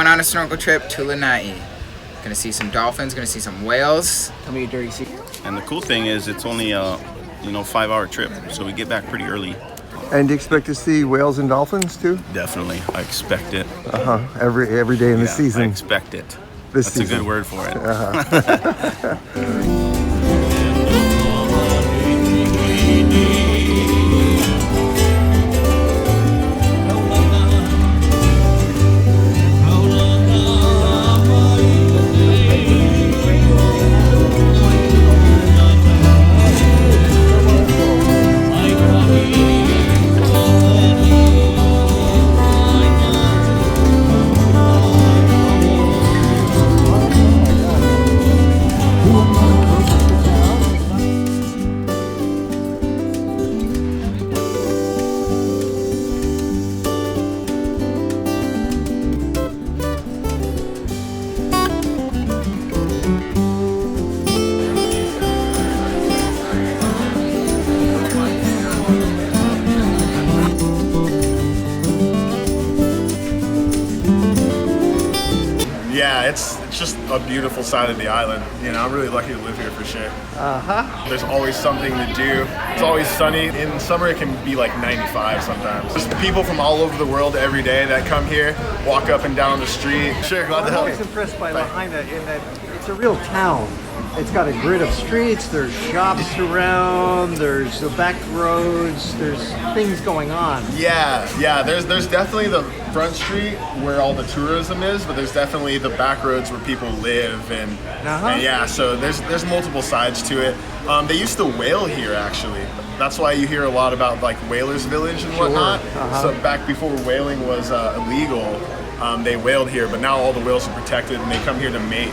going on a snorkel trip to Lanai. Gonna see some dolphins, gonna see some whales. Tell me your dirty secret. And the cool thing is it's only a 5-hour trip, so we get back pretty early. And do you expect to see whales and dolphins too? Definitely, I expect it. Every day in the season. I expect it. That's a good word for it. Yeah, it's just a beautiful side of the island. You know, I'm really lucky to live here for sure. There's always something to do. It's always sunny. In summer, it can be like 95 sometimes. There's people from all over the world every day that come here, walk up and down the street. Sure, glad to help. I'm always impressed by Lahaina in that it's a real town. It's got a grid of streets, there's shops around, there's the back roads, there's things going on. Yeah, there's definitely the front street where all the tourism is, but there's definitely the back roads where people live and yeah, so there's multiple sides to it. They used to whale here actually. That's why you hear a lot about like whalers village and whatnot. So back before whaling was illegal, they whaled here, but now all the whales are protected and they come here to mate.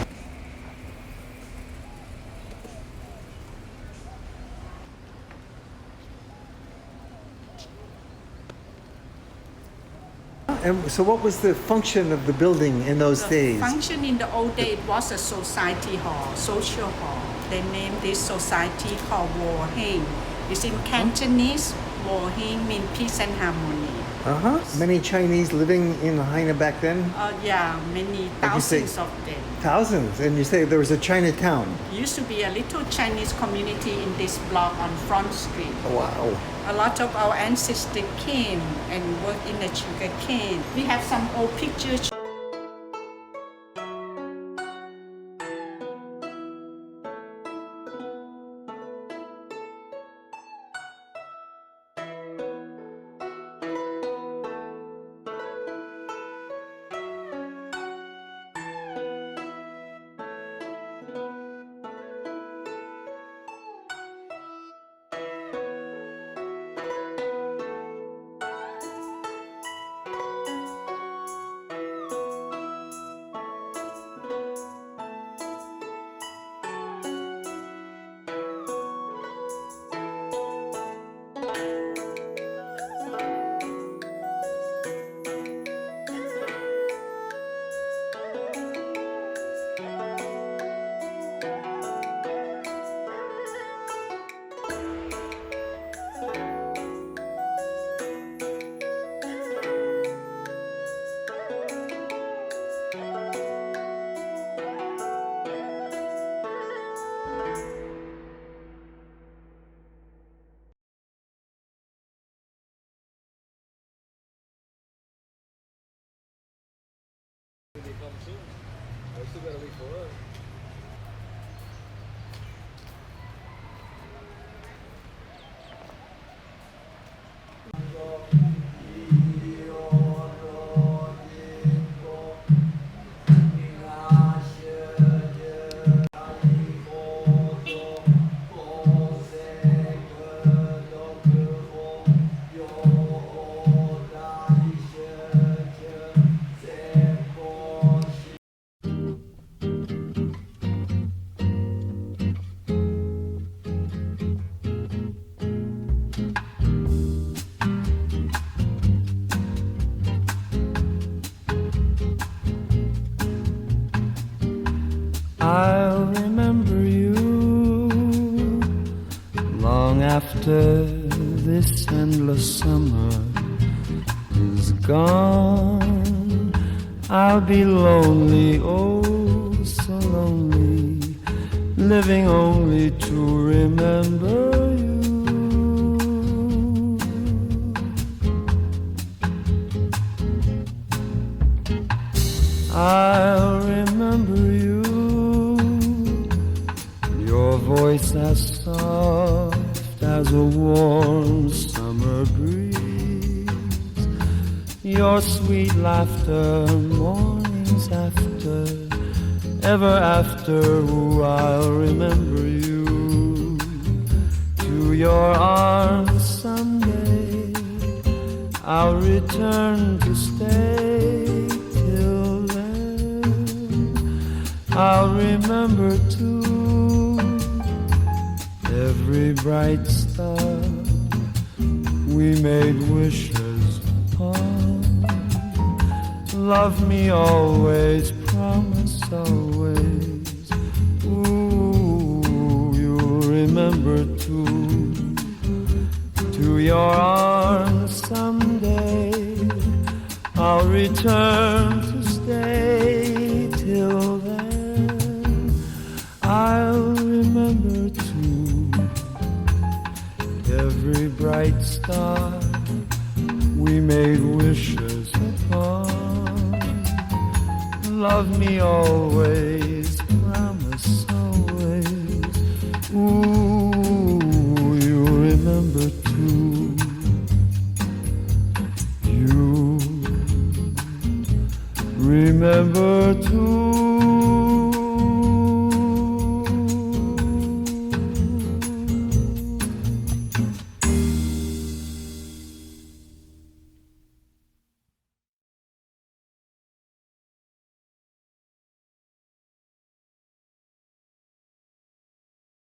And so what was the function of the building in those days? Function in the old days, it was a society hall, social hall. They named this society called Wo Hing. It's in Cantonese. Wo Hing means peace and harmony. Many Chinese living in Lahaina back then? Yeah, many thousands of them. Thousands? And you say there was a Chinatown? Used to be a little Chinese community in this block on Front Street. Wow. A lot of our ancestors came and worked in the sugar cane. We have some old pictures. I'll remember you long after this endless summer is gone. I'll be lonely, oh so lonely, living only to remember you. I'll remember you, your voice as soft as a warm summer breeze, your sweet laughter mornings after, ever after. Ooh, I'll remember you, to your arms someday I'll return to stay. Till then I'll remember too every bright star we made wishes upon. Love me always, promise always. Ooh, you'll remember too, to your arms someday I'll return to stay. Till then I'll remember too every bright star we made wishes upon. Love me always, promise always. Ooh.